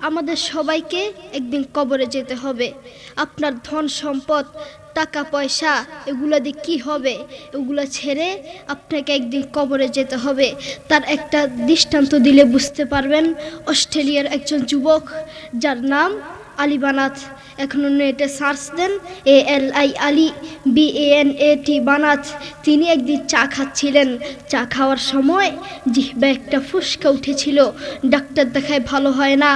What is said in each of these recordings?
আমাদের সবাইকে একদিন কবরে যেতে হবে। আপনার ধন সম্পদ টাকা পয়সা এগুলো দিয়ে কী হবে? এগুলো ছেড়ে আপনাকে একদিন কবরে যেতে হবে। তার একটা দৃষ্টান্ত দিলে বুঝতে পারবেন। অস্ট্রেলিয়ার একজন যুবক যার নাম আলী বানাত, এখন নেটে সার্চ দেন ALI আলী BANAT বানাত। তিনি একদিন চা খাচ্ছিলেন। চা খাওয়ার সময় জিহ্বা একটা ফুসকা উঠেছিল। ডাক্তার দেখায় ভালো হয় না,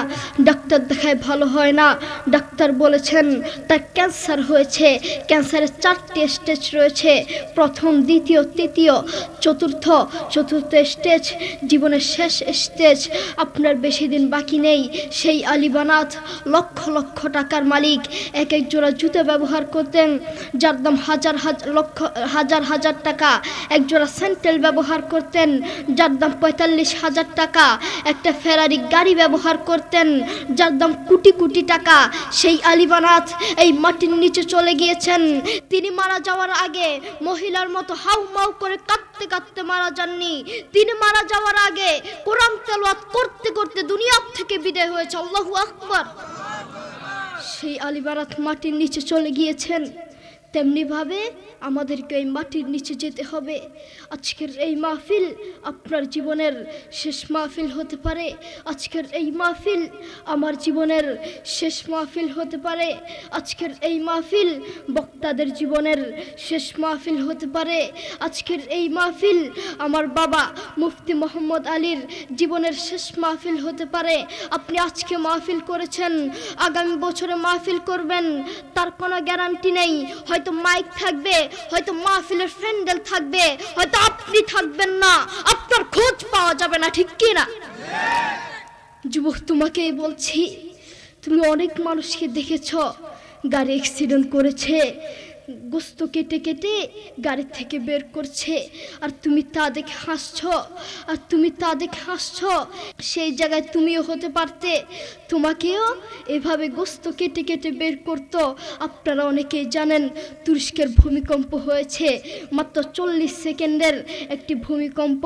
ডাক্তার দেখায় ভালো হয় না। ডাক্তার বলেছেন তার ক্যান্সার হয়েছে, ক্যান্সারের 4টি স্টেজ রয়েছে, প্রথম দ্বিতীয় তৃতীয় চতুর্থ স্টেজ জীবনের শেষ স্টেজ। আপনার বেশি দিন বাকি নেই। সেই আলী বানাত লক্ষ লক্ষ টাকার মালিক। এক এক জোড়া জুতো ব্যবহার করতেন যার দাম হাজার টাকা। এক জোড়া স্যান্ডেল ব্যবহার করতেন যার দাম 45,000 টাকা। একটা ফেরারি গাড়ি ব্যবহার করতেন যার দাম কোটি কোটি টাকা। সেই আলী বানাত এই মাটির নিচে চলে গিয়েছেন। তিনি মারা যাওয়ার আগে মহিলার মতো হাউমাউ করে কাঁদতে কাঁদতে মারা যাননি। তিনি মারা যাওয়ার আগে কোরআন তেলাওয়াত করতে করতে দুনিয়া থেকে বিদায় হয়েছে। আল্লাহু আকবার। সেই আলী বানাত মাটির নিচে চলে গিয়েছেন। তেমনিভাবে আমাদেরকে এই মাটির নিচে যেতে হবে। আজকের এই মাহফিল আপনার জীবনের শেষ মাহফিল হতে পারে। আজকের এই মাহফিল আমার জীবনের শেষ মাহফিল হতে পারে। আজকের এই মাহফিল বক্তাদের জীবনের শেষ মাহফিল হতে পারে। আজকের এই মাহফিল আমার বাবা মুফতি মোহাম্মদ আলীর জীবনের শেষ মাহফিল হতে পারে। আপনি আজকে মাহফিল করেছেন, আগামী বছরে মাহফিল করবেন তার কোনো গ্যারান্টি নেই। হয়তো মাইক থাকবে, হয়তো মাহফিলের প্যান্ডেল থাকবে, হয়তো আপনি থাকবেন না, আপনার খোঁজ পাওয়া যাবে না, ঠিক কি না? যুবক, তোমাকেই বলছি, তুমি অনেক মানুষকে দেখেছ গাড়ি অ্যাক্সিডেন্ট করেছে, গোস্ত কেটে কেটে গাড়ি থেকে বের করছে, আর তুমি তা দেখে হাসছ। সেই জায়গায় তুমিও হতে পারতে, তোমাকেও এভাবে গোস্ত কেটে কেটে বের করতো। আপনারা অনেকেই জানেন তুরস্কের ভূমিকম্প হয়েছে, মাত্র 40 সেকেন্ডের একটি ভূমিকম্প।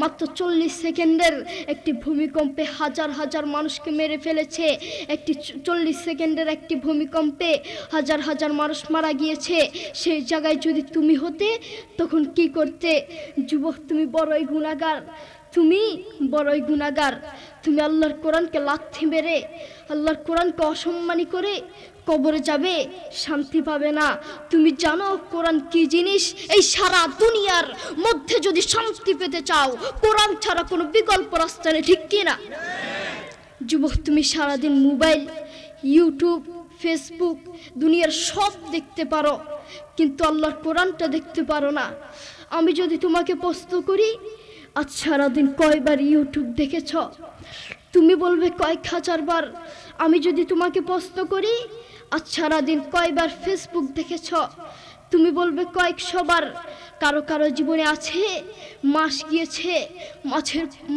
মাত্র 40 সেকেন্ডের একটি ভূমিকম্পে হাজার হাজার মানুষকে মেরে ফেলেছে। 40 সেকেন্ডের একটি ভূমিকম্পে হাজার হাজার মানুষ মারা গিয়েছে। সেই জায়গায় যদি তুমি হতে তখন কি করতে? যুবক, তুমি বড়ই গুনাহগার, তুমি আল্লাহর কোরআনকে লাথি মেরে, আল্লাহর কোরআনকে অসম্মানী করে কবরে যাবে, শান্তি পাবে না। তুমি জানো কোরআন কি জিনিস? এই সারা দুনিয়ার মধ্যে যদি শান্তি পেতে চাও, কোরআন ছাড়া কোনো বিকল্প রাস্তা নেই, ঠিক কি না? যুবক, তুমি সারাদিন মোবাইল, ইউটিউব, ফেসবুক, দুনিয়ার সব দেখতে পারো, কিন্তু আল্লাহর কোরআনটা দেখতে পারো না। আমি যদি তোমাকে প্রশ্ন করি, আজ সারাদিন কয়বার ইউটিউব দেখেছ? তুমি বলবে কয়েক হাজার বার। আমি যদি তোমাকে প্রশ্ন করি, আজ সারাদিন কয়বার ফেসবুক দেখেছ? তুমি বলবে কয়েকশোবার। কারো কারো জীবনে আছে মাস গিয়েছে,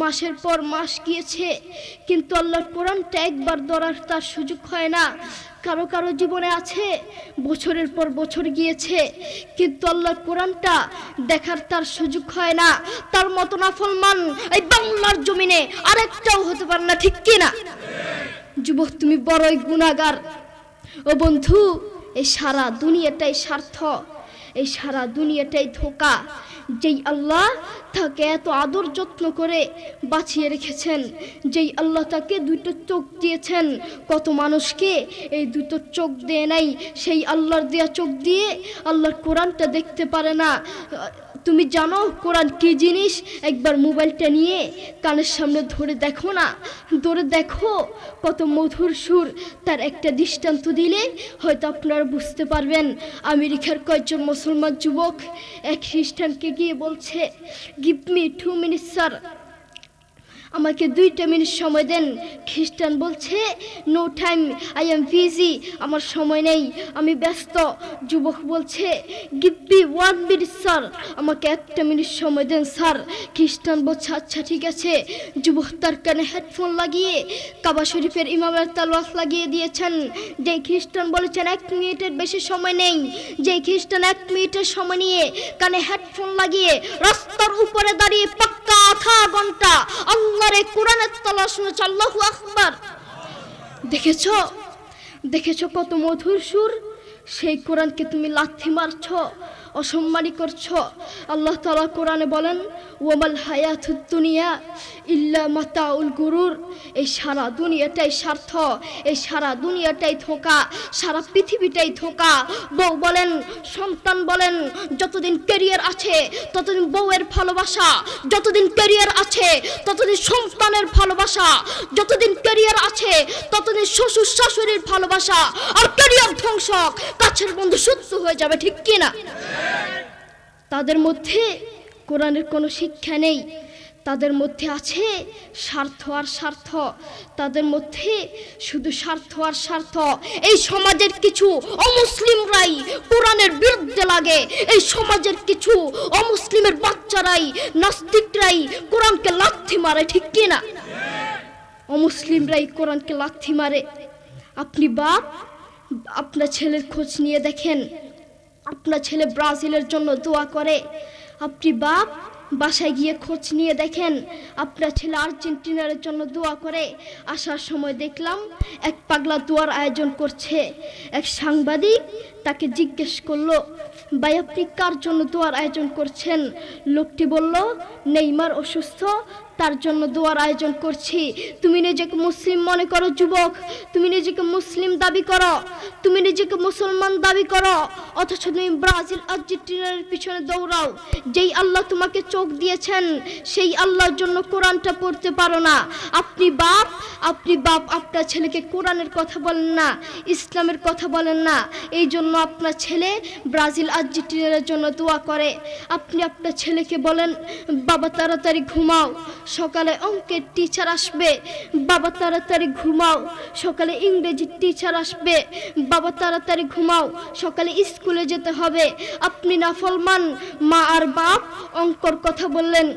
মাসের পর মাস গিয়েছে, কিন্তু আল্লাহর কোরআনটা একবার ধরার তার সুযোগ হয় না। কারো কারো জীবনে আছে বছরের পর বছর গিয়েছে, কিন্তু আল্লাহর কোরআনটা দেখার তার সুযোগ হয় না। তার মতো নাফরমান এই বাংলার জমিনে আরেকটাও হতে পারে না, ঠিক কি না? যুবক, তুমি বড়ই গুনাহগার। ও বন্ধু, এই সারা দুনিয়াটাই স্বার্থ, এই সারা দুনিয়াটাই ধোঁকা। যেই আল্লাহ তাকে এত আদর যত্ন করে বাঁচিয়ে রেখেছেন, যেই আল্লাহ তাকে দুটো চোখ দিয়েছেন, কত মানুষকে এই দুটো চোখ দেয় নাই। সেই আল্লাহর দেয়া চোখ দিয়ে আল্লাহর কোরআনটা দেখতে পারে না। তুমি জানো কোরআন কি জিনিস? একবার মোবাইলটা নিয়ে কানের সামনে ধরে দেখো না, ধরে দেখো কত মধুর সুর। তার একটা দৃষ্টান্ত দিলে হয়তো আপনারা বুঝতে পারবেন। আমেরিকার কয়েকজন মুসলমান যুবক এক খ্রিস্টানকে গিয়ে বলছে, গিভ মি 2 minutes স্যার, আমাকে 2টা মিনিট সময় দেন। খ্রিস্টান বলছে, no time, I am busy, আমার সময় নেই, আমি ব্যস্ত। যুবক বলছে, গিভ মি 1 minute স্যার, আমাকে 1টা মিনিট সময় দেন স্যার। খ্রিস্টান বলছে, আচ্ছা ঠিক আছে। যুবক তার কানে হেডফোন লাগিয়ে কাবা শরীফের ইমামের তেলাওয়াত লাগিয়ে দিয়েছেন। যেই খ্রিস্টান বলেছেন 1 মিনিটের বেশি সময় নেই, যেই খ্রিস্টান 1 মিনিটের সময় নিয়ে কানে হেডফোন লাগিয়ে রাস্তার উপরে দাঁড়িয়ে পাক্কা আধা ঘন্টা আল্লাহর কোরআনের তেলাওয়াত শুনেছে। আল্লাহু আকবার। দেখেছো দেখেছো কত মধুর সুর, সেই কোরআনকে তুমি লাথি মারছ, অসম্মানী করছ। আল্লাহ তাআলা কোরআনে বলেন, ওয়ামাল হায়াতুদ দুনিয়া ইল্লা মাতাউল গুরুর। এই সারা দুনিয়াটাই স্বার্থ, এই সারা দুনিয়াটাই ধোঁকা, সারা পৃথিবীটাই ধোঁকা। বউ বলেন, সন্তান বলেন, যতদিন ক্যারিয়ার আছে ততদিন বউয়ের ভালোবাসা, যতদিন ক্যারিয়ার আছে ততদিন সন্তানের ভালোবাসা, যতদিন ক্যারিয়ার আছে ততদিন শ্বশুর শাশুড়ির ভালোবাসা। আর ক্যারিয়ার ধ্বংস, কাছের বন্ধু শত্রু হয়ে যাবে, ঠিক কি না? তাদের মধ্যে কোরআনের কোনো শিক্ষা নেই, তাদের মধ্যে আছে স্বার্থ আর স্বার্থ, তাদের মধ্যে শুধু স্বার্থ আর স্বার্থ। এই সমাজের কিছু অমুসলিমরাই কোরআনের বিরুদ্ধে লাগে, এই সমাজের কিছু অমুসলিমের বাচ্চারাই, নাস্তিকরাই কোরআনকে লাথি মারে, ঠিক কি না? অমুসলিমরাই কোরআনকে লাথি মারে। আপনি বাপ, আপনার ছেলের খোঁজ নিয়ে দেখেন, আপনার ছেলে ব্রাজিলের জন্য দোয়া করে। আপনি বাপ, বাসায় গিয়ে খোঁজ নিয়ে দেখেন, আপনার ছেলে আর্জেন্টিনার জন্য দোয়া করে। আসার সময় দেখলাম এক পাগলা দোয়ার আয়োজন করছে। এক সাংবাদিক তাকে জিজ্ঞেস করলো, ভাই আপনি কার জন্য দোয়ার আয়োজন করছেন? লোকটি বলল, নেইমার অসুস্থ, তার জন্য দোয়ার আয়োজন করছি। তুমি নিজেকে মুসলিম মনে করো যুবক, তুমি নিজেকে মুসলিম দাবি করো, তুমি নিজেকে মুসলমান দাবি করো, অথচ তুমি ব্রাজিল আর্জেন্টিনার পিছনে দৌড়াও। যেই আল্লাহ তোমাকে চোখ দিয়েছেন সেই আল্লাহর জন্য কোরআনটা পড়তে পারো না। আপনি বাপ, আপনার ছেলেকে কোরআনের কথা বলেন না, ইসলামের কথা বলেন না, এই জন্য আপনার ছেলে ব্রাজিল আর্জেন্টিনার জন্য দোয়া করে। আপনি আপনার ছেলেকে বলেন, বাবা তাড়াতাড়ি ঘুমাও, সকালে অঙ্কের টিচার আসবে, বাবা তাড়াতাড়ি ঘুমাও, সকালে ইংরেজির টিচার আসবে, বাবা তাড়াতাড়ি ঘুমাও, সকালে স্কুলে যেতে হবে। আপনি নাফরমান মা আর বাপ অঙ্কর কথা বললেন,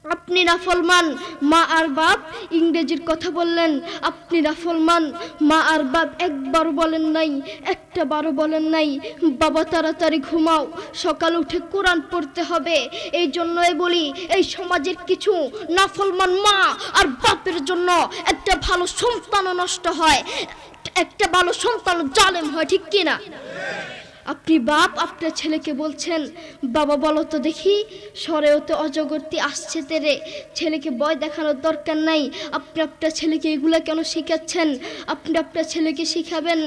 আপনি নাফরমান মা আর বাপ ইংরেজির কথা বললেন, আপনি নাফরমান মা আর বাপ একবারও বলেন নাই, একটা বারও বলেন নাই বাবা তাড়াতাড়ি ঘুমাও, সকাল উঠে কোরআন পড়তে হবে। এই জন্যই বলি, এই সমাজের কিছু নাফরমান মা আর বাপের জন্য একটা ভালো সন্তানও নষ্ট হয়, একটা ভালো সন্তান জালেম হয়, ঠিক কি না? আপনি বাপ, আপনার ছেলেকে বলছেন, বাবা বলো তো দেখি সরেওতে অজগরটি আসছে তেরে। ছেলেকে ভয় দেখানোর দরকার নাই, আপনি আপনার ছেলেকে এগুলো কেন শিখাচ্ছেন? আপনি আপনার ছেলেকে শিখাবেন,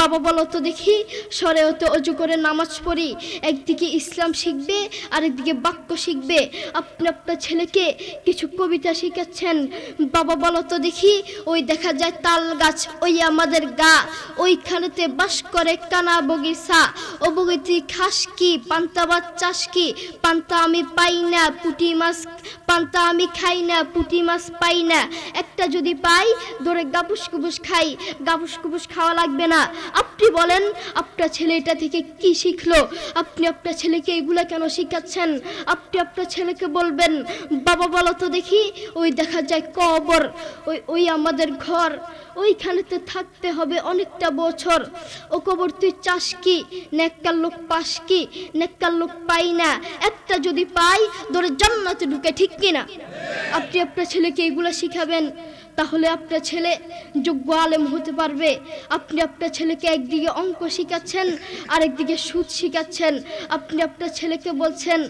বাবা বলো তো দেখি সরেওতে অজগরের নামাজ পড়ি। একদিকে ইসলাম শিখবে, আরেকদিকে বাক্য শিখবে। আপনি আপনার ছেলেকে কিছু কবিতা শিখাচ্ছেন, বাবা বলো তো দেখি ওই দেখা যায় তাল গাছ, ওই আমাদের গা, ওইখানেতে বাস করে কানা বগিচা। ও বগিতি খাস কি, পান্তা ভাত চাষ কি, পান্তা আমি পাই না, পুঁটি মাছ পান্তা আমি খাই না, পুঁটি মাছ পাই না, একটা যদি পাই ধরে গাবুস কুবুস খাই, গাবুস কুবুস খাওয়া লাগবে না। আপনি বলেন আপনার ছেলে এটা থেকে কি শিখলো? আপনি আপনার ছেলেকে এগুলা কেন শিখাচ্ছেন? আপনি আপনার ছেলেকে বলবেন, বাবা বলো তো দেখি ওই দেখা যায় কবর, ওই আমাদের ঘর, ওইখানেতে থাকতে হবে অনেকটা বছর। ও কবর তুই চাস কি, নেককার লোক পাস কি, নেককার লোক পাই না, একটা যদি পাই ধরে জান্নাতে ঢুকে, ঠিক কিনা? আপনি আপনার ছেলেকে এগুলা শিখাবেন, তাহলে আপনার ছেলে যোগ্য আলেম হতে পারবে। আপনি আপনার ছেলেকে একদিকে অঙ্ক শিখাচ্ছেন, আরেকদিকে সুদ শিখাচ্ছেন। আপনি আপনার ছেলেকে বলছেন,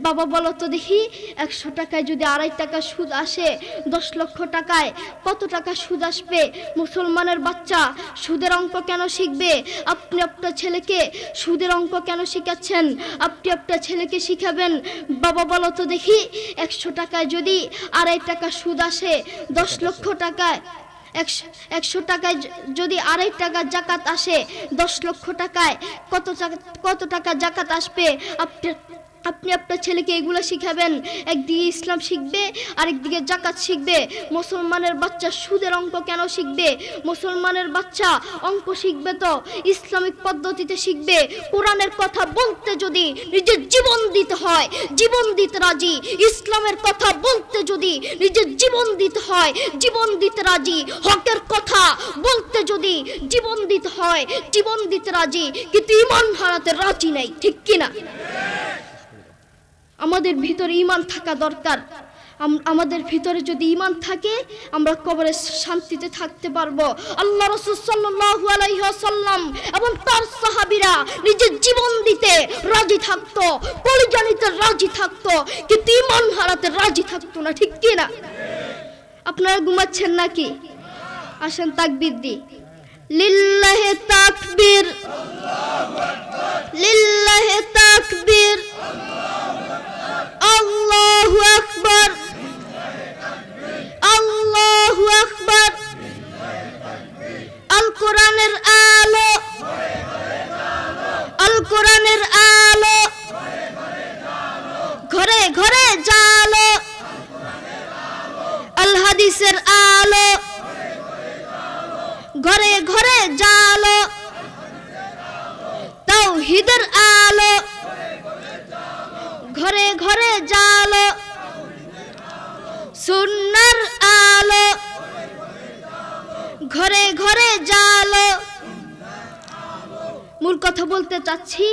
বাবা বলো তো দেখি 100 টাকায় যদি 2.5 টাকা সুদ আসে, 10 লক্ষ টাকায় কত টাকা সুদ আসবে? মুসলমানের বাচ্চা সুদের অঙ্ক কেন শিখবে? আপনি আপনার ছেলেকে সুদের অঙ্ক কেন শিখাচ্ছেন? আপনি আপনার ছেলেকে শিখাবেন, বাবা বলো তো দেখি 100 টাকায় যদি 2.5 টাকা সুদ আসে, 10 লক্ষ টাকায় 100 টাকায় যদি 2.5 টাকা জাকাত আসে, 10 লক্ষ টাকায় কত টাকা জাকাত আসবে? আপনি আপনার ছেলেকে এগুলো শিখাবেন। একদিকে ইসলাম শিখবে, আরেকদিকে জাকাত শিখবে। মুসলমানের বাচ্চা সুদের অঙ্ক কেন শিখবে? মুসলমানের বাচ্চা অঙ্ক শিখবে তো ইসলামিক পদ্ধতিতে শিখবে। কোরআনের কথা বলতে যদি নিজের জীবন দিতে হয়, জীবন দিতে রাজি। ইসলামের কথা বলতে যদি নিজের জীবন দিতে হয়, জীবন দিতে রাজি। হকের কথা বলতে যদি জীবন দিতে হয়, জীবন দিতে রাজি, কিন্তু ঈমান হারাতে রাজি নাই, ঠিক কিনা? আমাদের ভিতরে ঈমান থাকা দরকার। আমাদের ভিতরে যদি ঈমান থাকে আমরা কবরে শান্তিতে থাকতে পারবো। আল্লাহ রাসূল সাল্লাল্লাহু আলাইহি ওয়াসাল্লাম এবং তার সাহাবীরা নিজের জীবন দিতে রাজি থাকতো, কলিজা নিতে রাজি থাকতো, কিন্তু ঈমান হারাতে রাজি থাকতো না, ঠিক কি না? আপনারা ঘুমাচ্ছেন নাকি? আসেন তাকবীর দি। লিল্লাহি তাকবীর, লিল্লাহি তাকবীর, আল্লাহু আকবার, আল্লাহু আকবার। আল কোরআনের আলো, আল কোরআনের আলো, ঘরে ঘরে জালো, আল হাদিসের আলো, ঘরে ঘরে জালো, তাওহীদের আলো, ঘরে ঘরে জালো, সুন্নাহর আলো, ঘরে ঘরে জালো। মূল কথা বলতে চাচ্ছি,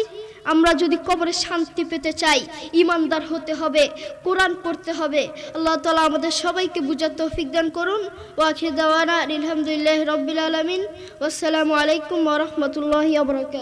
আমরা যদি কবরে শান্তি পেতে চাই ঈমানদার হতে হবে, কোরআন পড়তে হবে। আল্লাহ তাআলা আমাদের সবাইকে বুঝার তৌফিক দান করুন। ওয়া আখিরু দাওয়ানা আলহামদুলিল্লাহি রাব্বিল আলামিন। ওয়াসসালামু আলাইকুম ওয়া রাহমাতুল্লাহি ওয়া বারাকাতুহু।